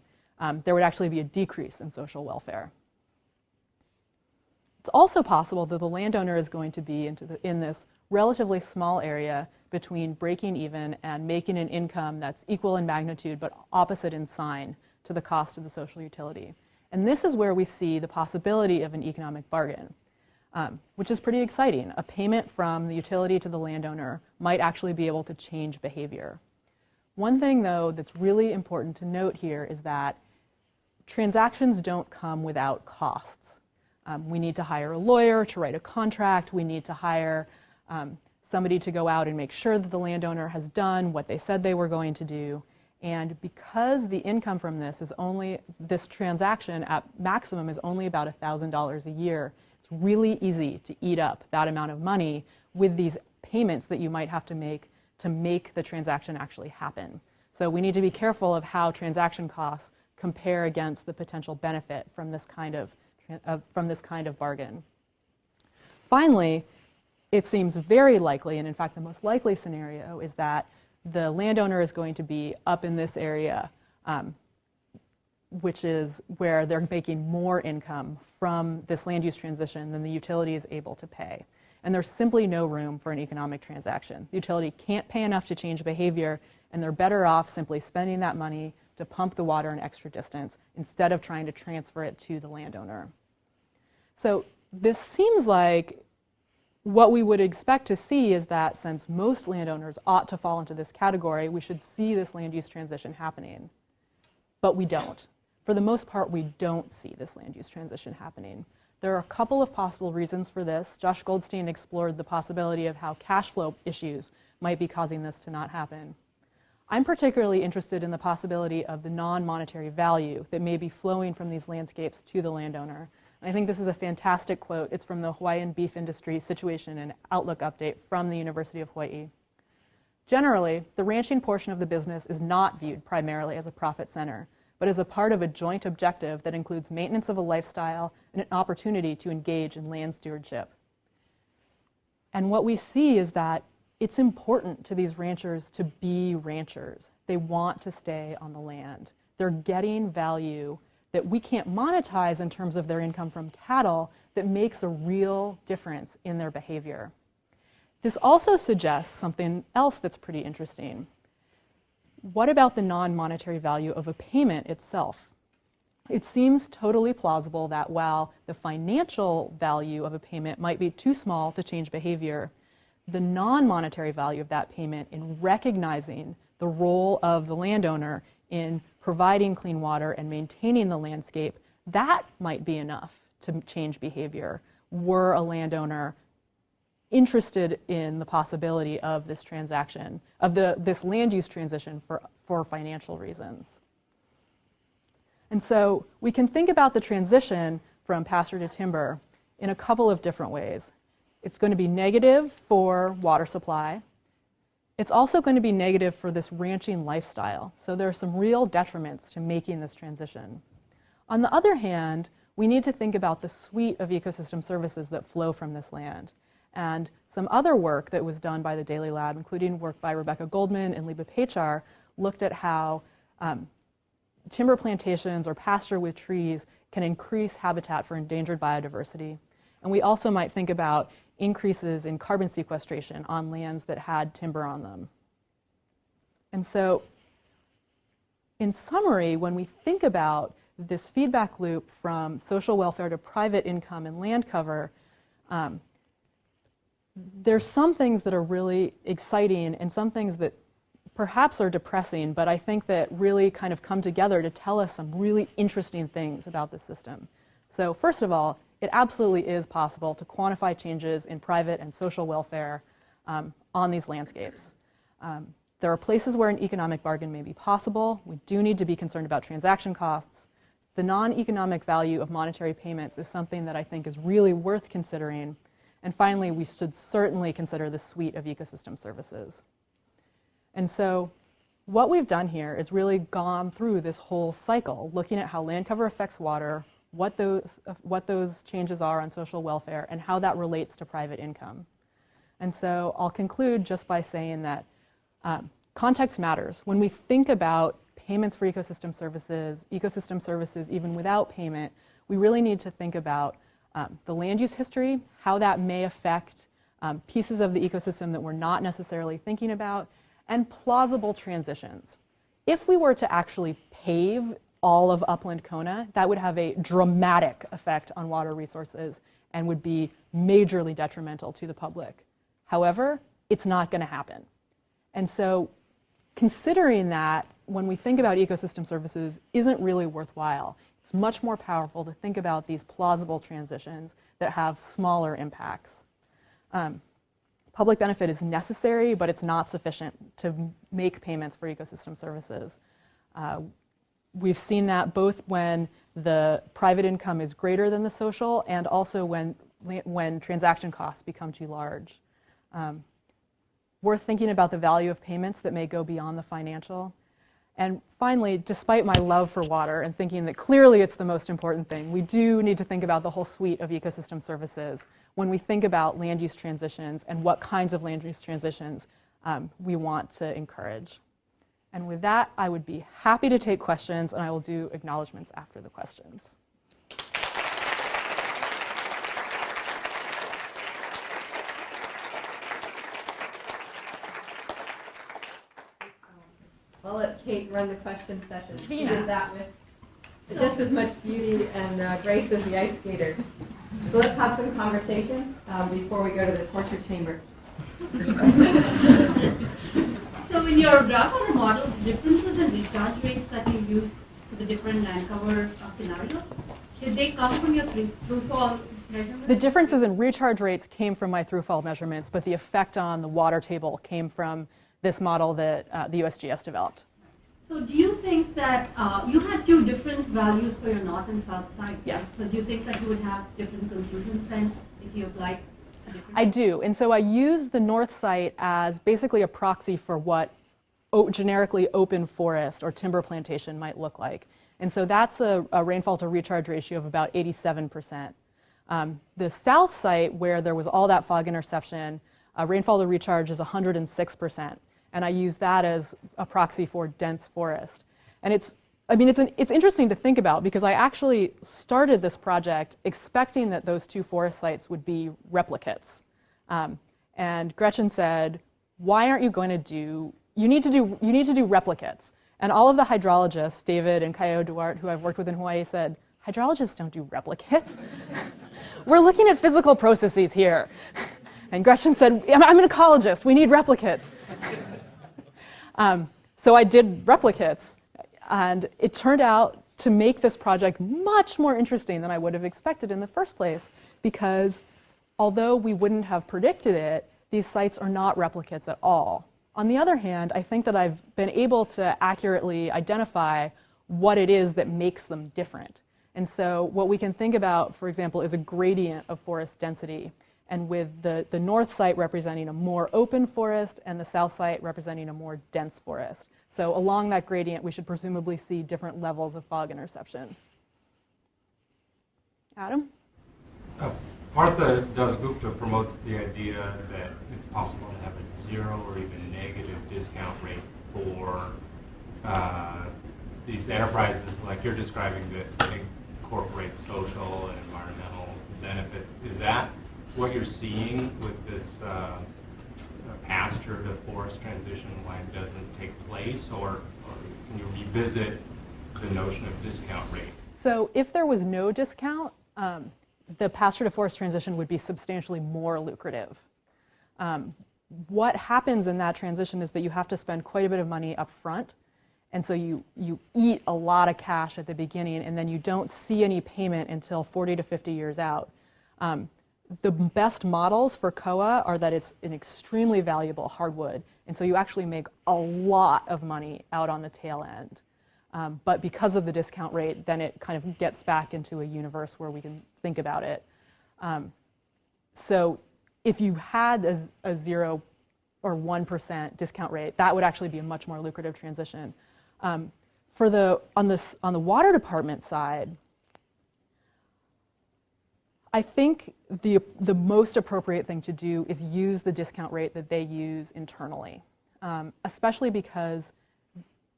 there would actually be a decrease in social welfare. It's also possible that the landowner is going to be in this relatively small area between breaking even and making an income that's equal in magnitude but opposite in sign to the cost of the social utility. And this is where we see the possibility of an economic bargain, which is pretty exciting. A payment from the utility to the landowner might actually be able to change behavior. One thing, though, that's really important to note here is that transactions don't come without costs. We need to hire a lawyer to write a contract. We need to hire somebody to go out and make sure that the landowner has done what they said they were going to do. And because the income from this transaction at maximum is only about $1,000 a year, it's really easy to eat up that amount of money with these payments that you might have to make the transaction actually happen. So we need to be careful of how transaction costs compare against the potential benefit from this kind of bargain. Finally, it seems very likely, and in fact the most likely scenario, is that the landowner is going to be up in this area, which is where they're making more income from this land use transition than the utility is able to pay. And there's simply no room for an economic transaction. The utility can't pay enough to change behavior, and they're better off simply spending that money to pump the water an extra distance instead of trying to transfer it to the landowner. So this seems like what we would expect to see is that since most landowners ought to fall into this category, we should see this land use transition happening. But we don't. For the most part, we don't see this land use transition happening. There are a couple of possible reasons for this. Josh Goldstein explored the possibility of how cash flow issues might be causing this to not happen. I'm particularly interested in the possibility of the non-monetary value that may be flowing from these landscapes to the landowner. I think this is a fantastic quote. It's from the Hawaiian Beef Industry Situation and Outlook Update from the University of Hawaii. Generally, the ranching portion of the business is not viewed primarily as a profit center, but as a part of a joint objective that includes maintenance of a lifestyle and an opportunity to engage in land stewardship. And what we see is that it's important to these ranchers to be ranchers. They want to stay on the land. They're getting value that we can't monetize in terms of their income from cattle that makes a real difference in their behavior. This also suggests something else that's pretty interesting. What about the non-monetary value of a payment itself? It seems totally plausible that while the financial value of a payment might be too small to change behavior, the non-monetary value of that payment in recognizing the role of the landowner in providing clean water and maintaining the landscape, that might be enough to change behavior were a landowner interested in the possibility of this transaction, of this land use transition for financial reasons. And so we can think about the transition from pasture to timber in a couple of different ways. It's going to be negative for water supply. It's also going to be negative for this ranching lifestyle. So there are some real detriments to making this transition. On the other hand, we need to think about the suite of ecosystem services that flow from this land. And some other work that was done by the Daily Lab, including work by Rebecca Goldman and Liba Pechar, looked at how timber plantations or pasture with trees can increase habitat for endangered biodiversity. And we also might think about increases in carbon sequestration on lands that had timber on them. And so, in summary, when we think about this feedback loop from social welfare to private income and land cover, there's some things that are really exciting and some things that perhaps are depressing, but I think that really kind of come together to tell us some really interesting things about the system. So first of all, it absolutely is possible to quantify changes in private and social welfare on these landscapes. There are places where an economic bargain may be possible. We do need to be concerned about transaction costs. The non-economic value of monetary payments is something that I think is really worth considering. And finally, we should certainly consider the suite of ecosystem services. And so what we've done here is really gone through this whole cycle, looking at how land cover affects water, what those changes are on social welfare, and how that relates to private income. And so I'll conclude just by saying that context matters. When we think about payments for ecosystem services even without payment, we really need to think about the land use history, how that may affect pieces of the ecosystem that we're not necessarily thinking about, and plausible transitions. If we were to actually pave all of upland Kona, that would have a dramatic effect on water resources and would be majorly detrimental to the public. However, it's not going to happen. And so considering that when we think about ecosystem services isn't really worthwhile. It's much more powerful to think about these plausible transitions that have smaller impacts. Public benefit is necessary, but it's not sufficient to make payments for ecosystem services. We've seen that both when the private income is greater than the social and also when transaction costs become too large. Worth thinking about the value of payments that may go beyond the financial. And finally, despite my love for water and thinking that clearly it's the most important thing, we do need to think about the whole suite of ecosystem services when we think about land use transitions and what kinds of land use transitions we want to encourage. And with that, I would be happy to take questions, and I will do acknowledgements after the questions. I'll let Kate run the question session. She did that with just as much beauty and grace as the ice skaters. So let's have some conversation before we go to the torture chamber. So in your groundwater model, the differences in recharge rates that you used for the different land cover scenarios, did they come from your through-fall measurements? The differences in recharge rates came from my through-fall measurements, but the effect on the water table came from this model that the USGS developed. So do you think that you had two different values for your north and south side? Yes. So do you think that you would have different conclusions then if you applied a different? I do, and so I use the north site as basically a proxy for what generically open forest or timber plantation might look like. And so that's a rainfall to recharge ratio of about 87%. The south site, where there was all that fog interception, rainfall to recharge is 106%. And I use that as a proxy for dense forest. And it's interesting to think about because I actually started this project expecting that those two forest sites would be replicates. And Gretchen said, why aren't you going to do, you need to do replicates. And all of the hydrologists, David and Caio Duarte, who I've worked with in Hawaii, said, hydrologists don't do replicates. We're looking at physical processes here. And Gretchen said, I'm an ecologist, we need replicates. So I did replicates, and it turned out to make this project much more interesting than I would have expected in the first place, because although we wouldn't have predicted it, these sites are not replicates at all. On the other hand, I think that I've been able to accurately identify what it is that makes them different. And so what we can think about, for example, is a gradient of forest density. And with the north site representing a more open forest and the south site representing a more dense forest. So along that gradient, we should presumably see different levels of fog interception. Adam? Partha Dasgupta promotes the idea that it's possible to have a zero or even negative discount rate for these enterprises like you're describing that incorporate social and environmental benefits. Is that what you're seeing with this pasture to forest transition, why it doesn't take place, or can you revisit the notion of discount rate? So if there was no discount, the pasture to forest transition would be substantially more lucrative. What happens in that transition is that you have to spend quite a bit of money up front, and so you eat a lot of cash at the beginning, and then you don't see any payment until 40 to 50 years out. The best models for koa are that it's an extremely valuable hardwood, and so you actually make a lot of money out on the tail end. But because of the discount rate, then it kind of gets back into a universe where we can think about it. So if you had a 0 or 1% discount rate, that would actually be a much more lucrative transition. On the water department side, I think the most appropriate thing to do is use the discount rate that they use internally, especially because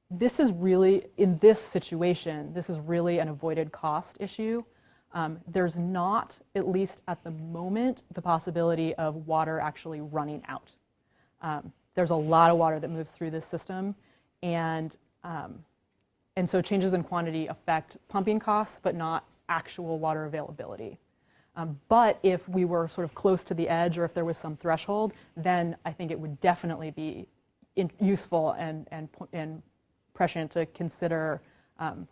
this is really, in this situation, this is really an avoided cost issue. There's not, at least at the moment, the possibility of water actually running out. There's a lot of water that moves through this system, and And so changes in quantity affect pumping costs, but not actual water availability. But if we were sort of close to the edge, or if there was some threshold, then I think it would definitely be useful and prescient to consider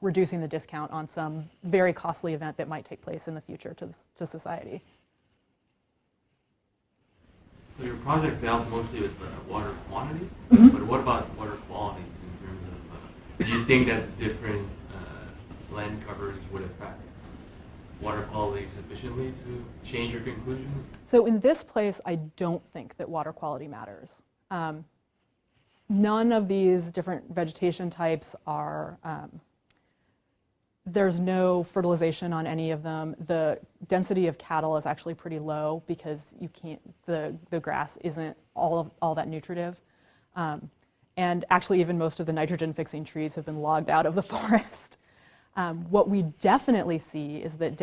reducing the discount on some very costly event that might take place in the future to society. So your project dealt mostly with water quantity, but what about water quality in terms of, do you think that different land covers would affect water quality sufficiently to change your conclusion? So in this place, I don't think that water quality matters. None of these different vegetation types are, there's no fertilization on any of them. The density of cattle is actually pretty low because you can't, the grass isn't all that nutritive. And actually even most of the nitrogen fixing trees have been logged out of the forest. What we definitely see is that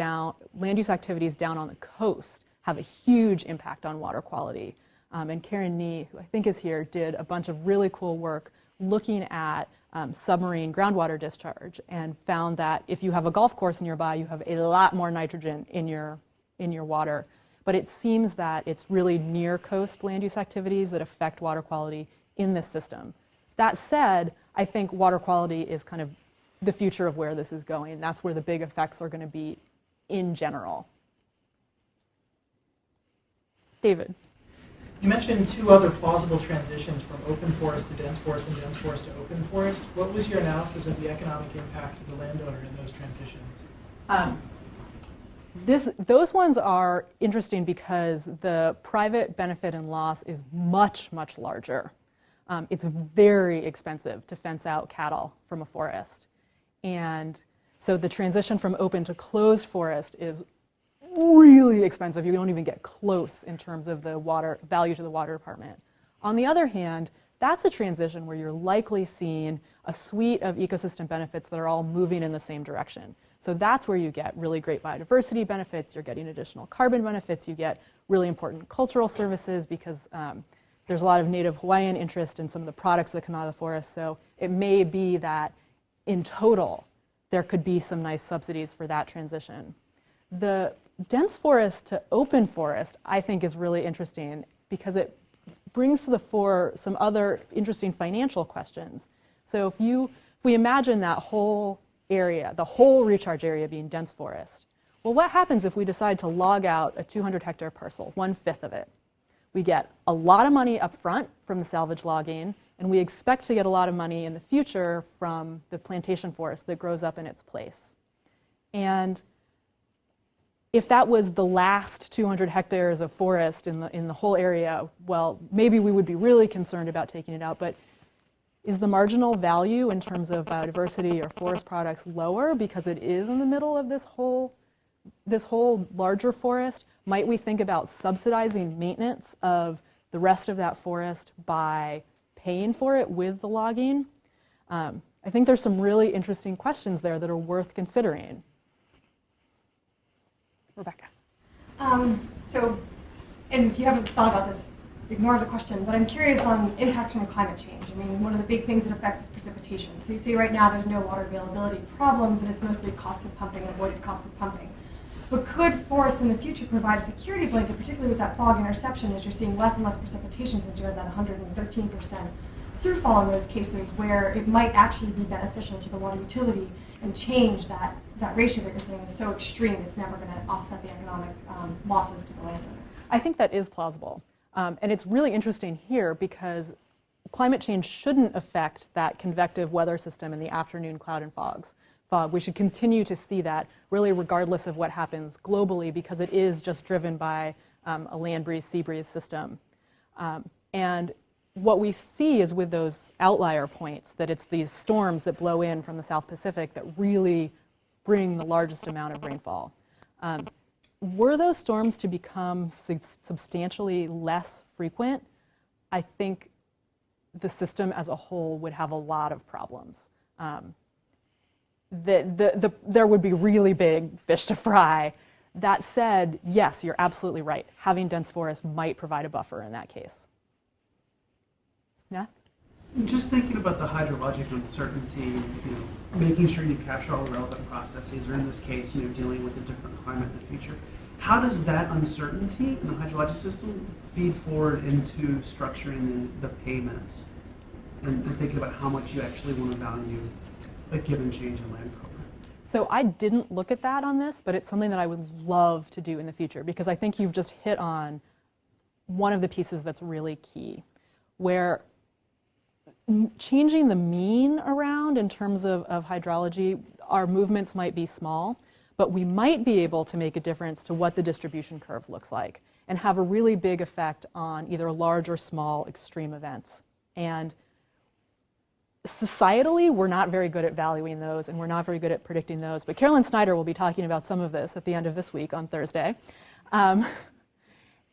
land use activities down on the coast have a huge impact on water quality. And Karen Nee, who I think is here, did a bunch of really cool work looking at submarine groundwater discharge and found that if you have a golf course nearby, you have a lot more nitrogen in your water. But it seems that it's really near coast land use activities that affect water quality in this system. That said, I think water quality is kind of the future of where this is going. That's where the big effects are going to be in general. David. You mentioned two other plausible transitions from open forest to dense forest and dense forest to open forest. What was your analysis of the economic impact to the landowner in those transitions? Those ones are interesting because the private benefit and loss is much, much larger. It's very expensive to fence out cattle from a forest. And so the transition from open to closed forest is really expensive. You don't even get close in terms of the water value to the water department. On the other hand, that's a transition where you're likely seeing a suite of ecosystem benefits that are all moving in the same direction. So that's where you get really great biodiversity benefits, you're getting additional carbon benefits, you get really important cultural services because there's a lot of native Hawaiian interest in some of the products that come out of the forest. So it may be that in total, there could be some nice subsidies for that transition. The dense forest to open forest, I think, is really interesting because it brings to the fore some other interesting financial questions. So if we imagine that whole area, the whole recharge area being dense forest, well, what happens if we decide to log out a 200-hectare parcel, 1/5 of it? We get a lot of money up front from the salvage logging, and we expect to get a lot of money in the future from the plantation forest that grows up in its place. And if that was the last 200 hectares of forest in the whole area, well, maybe we would be really concerned about taking it out, but is the marginal value in terms of biodiversity or forest products lower because it is in the middle of this whole larger forest? Might we think about subsidizing maintenance of the rest of that forest by paying for it with the logging? I think there's some really interesting questions there that are worth considering. Rebecca. And if you haven't thought about this, ignore the question, but I'm curious on impacts from climate change. I mean, one of the big things that affects is precipitation. So you see right now there's no water availability problems, and it's mostly costs of pumping, avoided costs of pumping. But could forests in the future provide a security blanket, particularly with that fog interception, as you're seeing less and less precipitations, and you're at that 113% throughfall in those cases, where it might actually be beneficial to the water utility and change that ratio that you're saying is so extreme, it's never going to offset the economic losses to the landowner? I think that is plausible. And it's really interesting here because climate change shouldn't affect that convective weather system in the afternoon cloud and fog. We should continue to see that really regardless of what happens globally because it is just driven by a land breeze, sea breeze system. And what we see is with those outlier points that it's these storms that blow in from the South Pacific that really bring the largest amount of rainfall. Were those storms to become substantially less frequent, I think the system as a whole would have a lot of problems. There would be really big fish to fry. That said, yes, you're absolutely right. Having dense forest might provide a buffer in that case. Yeah? Just thinking about the hydrologic uncertainty, making sure you capture all the relevant processes, or in this case, dealing with a different climate in the future. How does that uncertainty in the hydrologic system feed forward into structuring the payments and thinking about how much you actually want to value a given change in land cover? So I didn't look at that on this, but it's something that I would love to do in the future, because I think you've just hit on one of the pieces that's really key, where changing the mean around in terms of hydrology, our movements might be small, but we might be able to make a difference to what the distribution curve looks like and have a really big effect on either large or small extreme events. And societally, we're not very good at valuing those, and we're not very good at predicting those. But Carolyn Snyder will be talking about some of this at the end of this week on Thursday.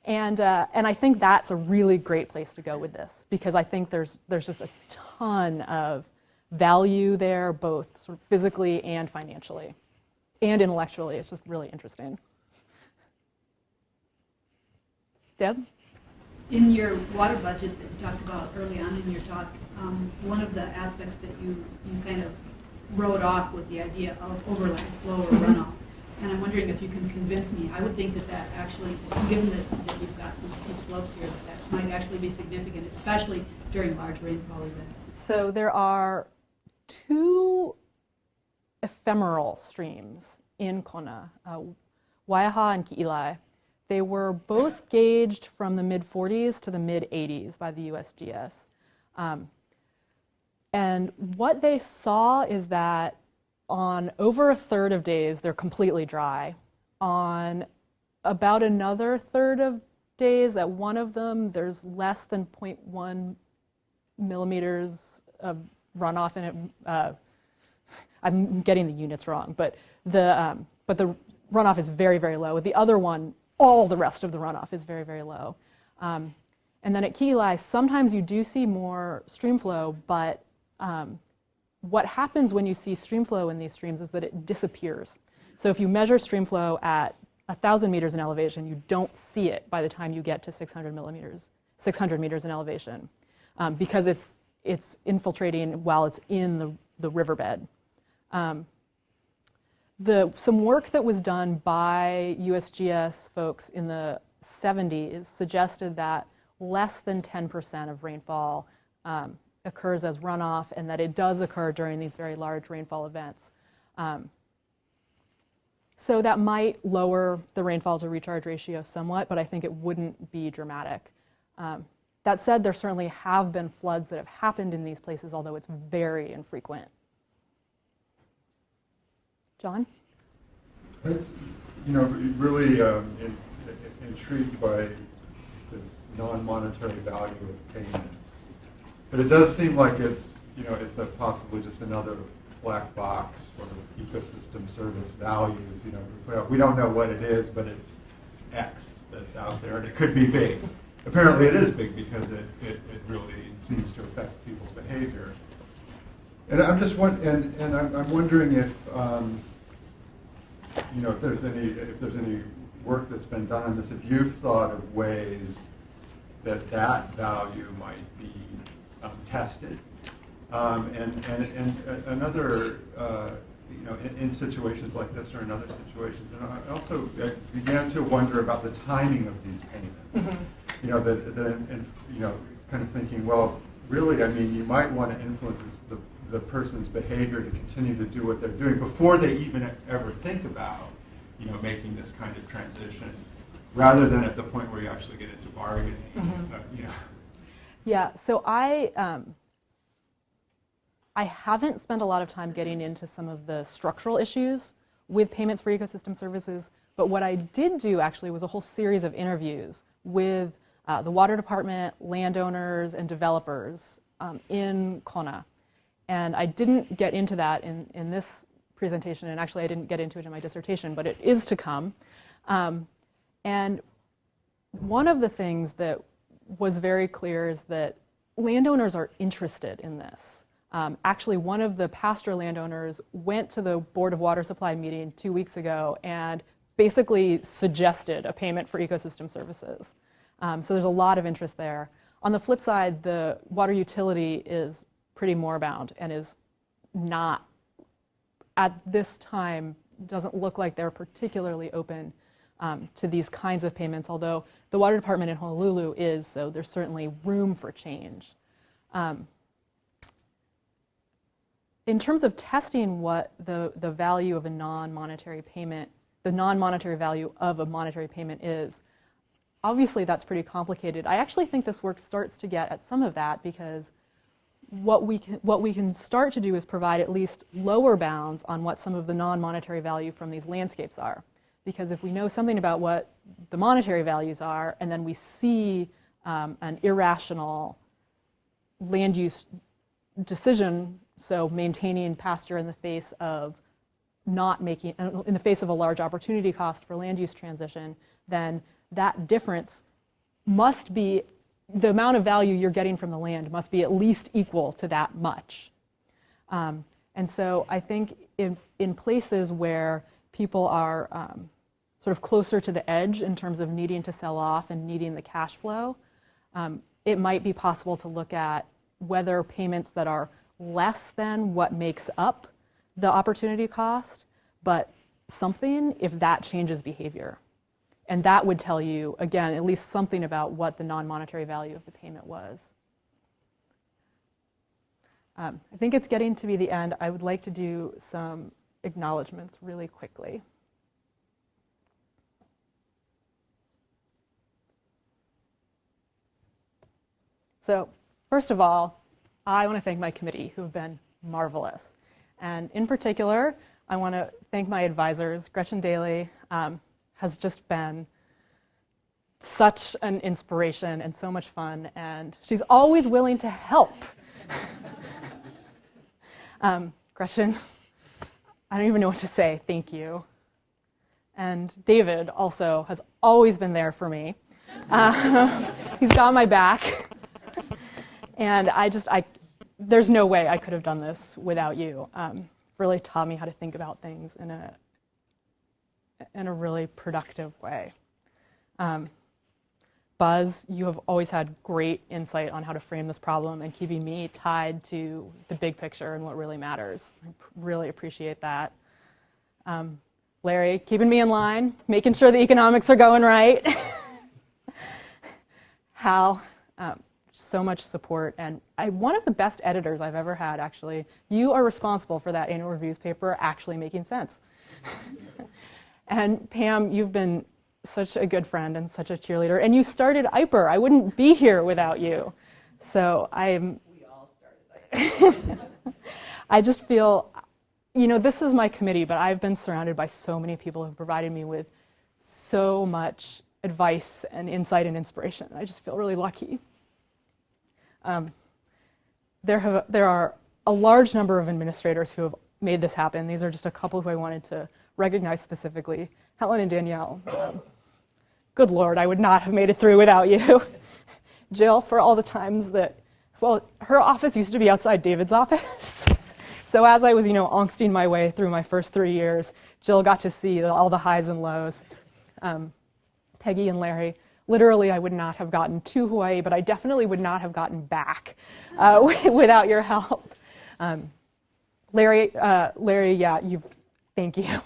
And I think that's a really great place to go with this, because I think there's just a ton of value there, both sort of physically and financially and intellectually. It's just really interesting. Deb? In your water budget that you talked about early on in your talk, one of the aspects that you kind of wrote off was the idea of overland flow or runoff. And I'm wondering if you can convince me. I would think that actually, given that you've got some steep slopes here, that might actually be significant, especially during large rainfall events. So there are two ephemeral streams in Kona, Waiaha and Ki'ilai. They were both gauged from the mid-40s to the mid-80s by the USGS. And what they saw is that on over a third of days, they're completely dry. On about another third of days, at one of them, there's less than 0.1 millimeters of runoff in it. I'm getting the units wrong, but the runoff is very, very low. With the other one, all the rest of the runoff is very, very low. And then at Ki'ilai, sometimes you do see more stream flow, but what happens when you see stream flow in these streams is that it disappears. So if you measure stream flow at 1,000 meters in elevation, you don't see it by the time you get to 600 meters in elevation, because it's infiltrating while it's in the riverbed. Some work that was done by USGS folks in the 70s suggested that less than 10% of rainfall occurs as runoff, and that it does occur during these very large rainfall events. So that might lower the rainfall to recharge ratio somewhat, but I think it wouldn't be dramatic. That said, there certainly have been floods that have happened in these places, although it's very infrequent. John? That's, really intrigued by this non-monetary value of payments. But it does seem like it's possibly just another black box for ecosystem service values. We don't know what it is, but it's X that's out there, and it could be big. Apparently, it is big because it really seems to affect people's behavior. And I'm just I'm wondering if if there's any work that's been done on this. If you've thought of ways that value might be tested, and another, in situations like this or in other situations, and I also began to wonder about the timing of these payments. Mm-hmm. Kind of thinking, well, really, you might want to influence the person's behavior to continue to do what they're doing before they even ever think about, making this kind of transition, rather than at the point where you actually get into bargaining. Mm-hmm. Yeah, so I haven't spent a lot of time getting into some of the structural issues with payments for ecosystem services, but what I did do actually was a whole series of interviews with the water department, landowners, and developers in Kona. And I didn't get into that in this presentation, and actually I didn't get into it in my dissertation, but it is to come. And one of the things that was very clear is that landowners are interested in this. Actually, one of the pasture landowners went to the Board of Water Supply meeting 2 weeks ago and basically suggested a payment for ecosystem services. So there's a lot of interest there. On the flip side, the water utility is pretty moribund and is not, at this time, doesn't look like they're particularly open to these kinds of payments, although the water department in Honolulu is, so there's certainly room for change. In terms of testing what the value of a non-monetary payment, the non-monetary value of a monetary payment is, obviously that's pretty complicated. I actually think this work starts to get at some of that, because what we can start to do is provide at least lower bounds on what some of the non-monetary value from these landscapes are. Because if we know something about what the monetary values are, and then we see an irrational land use decision, so maintaining pasture in the face of in the face of a large opportunity cost for land use transition, then that difference must be, the amount of value you're getting from the land must be at least equal to that much. And so I think in places where people are sort of closer to the edge in terms of needing to sell off and needing the cash flow, it might be possible to look at whether payments that are less than what makes up the opportunity cost, but something, if that changes behavior. And that would tell you, again, at least something about what the non-monetary value of the payment was. I think it's getting to be the end. I would like to do some acknowledgements really quickly. So, first of all, I want to thank my committee, who have been marvelous. And in particular, I want to thank my advisors. Gretchen Daly has just been such an inspiration and so much fun, and she's always willing to help. Gretchen, I don't even know what to say. Thank you. And David also has always been there for me. He's got my back. And there's no way I could have done this without you. Really taught me how to think about things in a really productive way. Buzz, you have always had great insight on how to frame this problem and keeping me tied to the big picture and what really matters. I really appreciate that. Larry, keeping me in line, making sure the economics are going right. Hal, so much support, and one of the best editors I've ever had, actually. You are responsible for that annual reviews paper actually making sense. And Pam, you've been such a good friend and such a cheerleader, and you started E-IPER. I wouldn't be here without you. So we all started E-IPER. I just feel, this is my committee, but I've been surrounded by so many people who have provided me with so much advice and insight and inspiration. I just feel really lucky. There are a large number of administrators who have made this happen. These are just a couple who I wanted to recognize specifically. Helen and Danielle, good Lord, I would not have made it through without you. Jill, for all the times that, her office used to be outside David's office. So as I was, angsting my way through my first 3 years, Jill got to see all the highs and lows. Peggy and Larry, literally, I would not have gotten to Hawaii, but I definitely would not have gotten back without your help. Larry, yeah, thank you.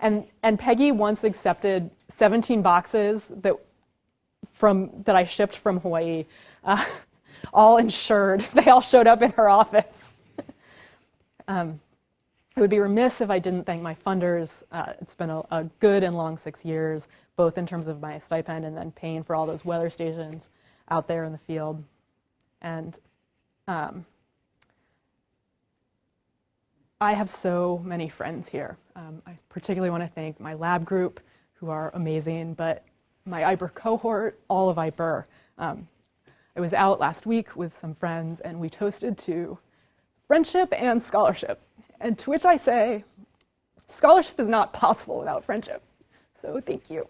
And Peggy once accepted 17 boxes that I shipped from Hawaii, all insured. They all showed up in her office. I would be remiss if I didn't thank my funders. It's been a good and long 6 years, both in terms of my stipend and then paying for all those weather stations out there in the field. And I have so many friends here. I particularly want to thank my lab group, who are amazing, but my E-IPER cohort, all of E-IPER. I was out last week with some friends, and we toasted to friendship and scholarship. And to which I say, scholarship is not possible without friendship. So thank you.